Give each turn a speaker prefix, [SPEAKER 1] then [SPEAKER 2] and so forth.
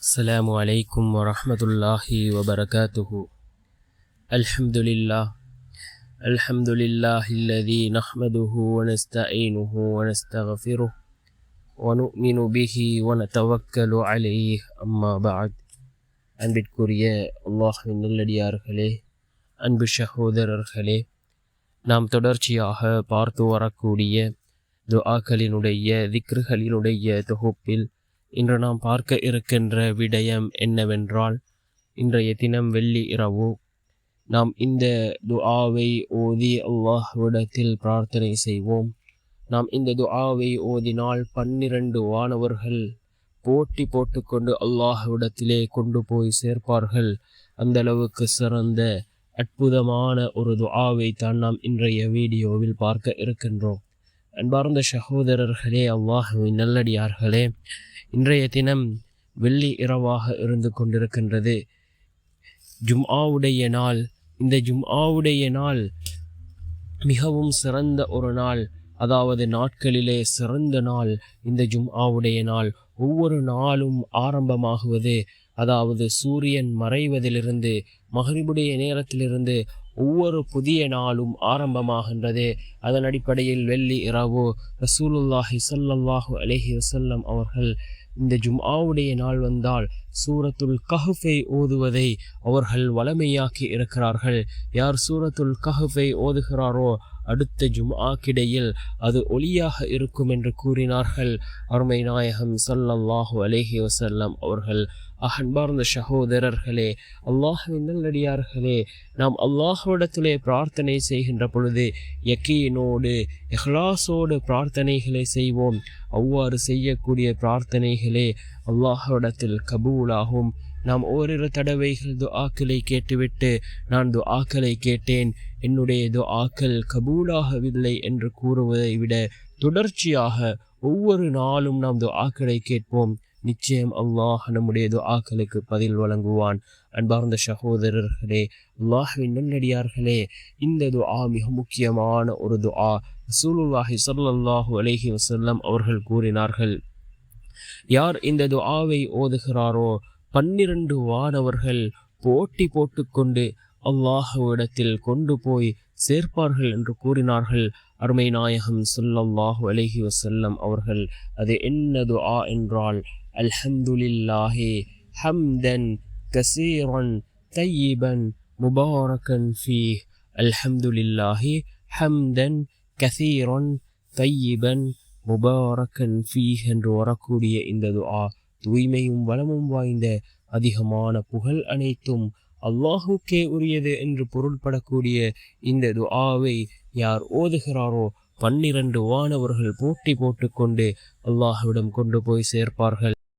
[SPEAKER 1] السلام عليكم ورحمة الله وبركاته. الحمد لله الذي نحمده ونستعينه ونستغفره ونؤمن به ونتوكل عليه. أما بعد. அன்பிற்குரிய அல்லாஹ்வின் நல்லடியார்களே, அன்பு சகோதரர்களே, நாம் தொடர்ச்சியாக பார்த்து வரக்கூடிய துஆக்களினுடைய திக்ருகளினுடைய தொகுப்பில் இன்று நாம் பார்க்க இருக்கின்ற விடயம் என்னவென்றால், இன்றைய தினம் வெள்ளி இரவு நாம் இந்த துஆவை ஓதி அல்லாஹ்விடத்தில் பிரார்த்தனை செய்வோம். நாம் இந்த துஆவை ஓதினால் 12 வானவர்கள் போட்டி போட்டுக்கொண்டு அல்லாஹ்விடத்திலே கொண்டு போய் சேர்ப்பார்கள். அந்த அளவுக்கு சிறந்த அற்புதமான ஒரு துஆவை தான் நாம் இன்றைய வீடியோவில் பார்க்க இருக்கின்றோம். அன்பார்ந்த சகோதரர்களே, அல்லாஹ்வின் நல்லடியார்களே, இன்றைய தினம் வெள்ளி இரவாக இருந்து கொண்டிருக்கின்றது. ஜும்ஆவுடைய நாள். இந்த ஜும்ஆவுடைய நாள் மிகவும் சிறந்த ஒரு நாள், அதாவது நாட்களிலே சிறந்த நாள் இந்த ஜும்ஆவுடைய நாள். ஒவ்வொரு நாளும் ஆரம்பமாகுவது, அதாவது சூரியன் மறைவதிலிருந்து மக்ரிபுடைய நேரத்திலிருந்து ஒவ்வொரு புதிய நாளும் ஆரம்பமாகின்றது. அதன் அடிப்படையில் வெள்ளி இரவு ரசூலுல்லாஹி ஸல்லல்லாஹு அலைஹி வஸல்லம் அவர்கள் இந்த ஜும்ஆவுடைய நாள் வந்தால் சூரத்துல் கஹ்ஃபை ஓதுவதை அவர்கள் வளமையாக்கி இருக்கிறார்கள். யார் சூரத்துல் கஹ்ஃபை ஓதுகிறாரோ அடுத்த ஜும்ஆக்கிடையில் அது ஒளியாக இருக்கும் என்று கூறினார்கள் அருமை நாயகம் ஸல்லல்லாஹு அலைஹி வஸல்லம் அவர்கள். அன்பார்ந்த சகோதரர்களே, அல்லாஹ்வின் நல்லடியார்களே, நாம் அல்லாஹ்விடத்திலே பிரார்த்தனை செய்கின்ற பொழுது யக்கீனோடு இஹ்லாஸோடு பிரார்த்தனைகளை செய்வோம். அவ்வாறு செய்யக்கூடிய பிரார்த்தனைகளே அல்லாஹ்விடத்தில் கபூலாகும். நாம் ஓரிரு தடவைகள் துஆக்களை கேட்டுவிட்டு நான் துஆக்களை கேட்டேன், என்னுடைய துஆக்கள் கபூலாகவில்லை என்று கூறுவதை விட தொடர்ச்சியாக ஒவ்வொரு நாளும் நாம் துஆக்களை கேட்போம். நிச்சயம் அல்லாஹ் நம்முடைய துஆக்களுக்கு பதில் வழங்குவான். அன்பார்ந்த சகோதரர்களே, அல்லாஹ்வின் நல்லடியார்களே, இந்த துஆ மிக முக்கியமான ஒரு துஆ. ரசூலுல்லாஹி ஸல்லல்லாஹு அலைஹி வஸல்லம் அவர்கள் கூறினார்கள், யார் இந்த துஆவை ஓதுகிறாரோ 12 வானவர்கள் போட்டி போட்டுக்கொண்டு அல்லாஹ்விடத்தில் கொண்டு போய் சேர்ப்பார்கள் என்று கூறினார்கள் அருமை நாயகம் ஸல்லல்லாஹு அலைஹி வஸல்லம் அவர்கள். அது என்ன துஆ என்றால், அல்ஹம்துலில்லாஹி ஹம்தன் கஸீரன் தய்யிபன் முபாரக்கன் ஃபீஹ். அல்ஹம்துலில்லாஹி ஹம்தன் கஸீரன் தய்யிபன் முபாரக்கன் ஃபீஹ் என்று வரக்கூடிய இந்த துஆ தூய்மையும் வளமும் வாய்ந்த அதிகமான புகழ் அனைத்தும் அல்லாஹுக்கே உரியது என்று பொருள்படக்கூடிய இந்த துஆவை யார் ஓதுகிறாரோ 12 வானவர்கள் போட்டி போட்டுக்கொண்டு அல்லாஹ்விடம் கொண்டு போய் சேர்ப்பார்கள்.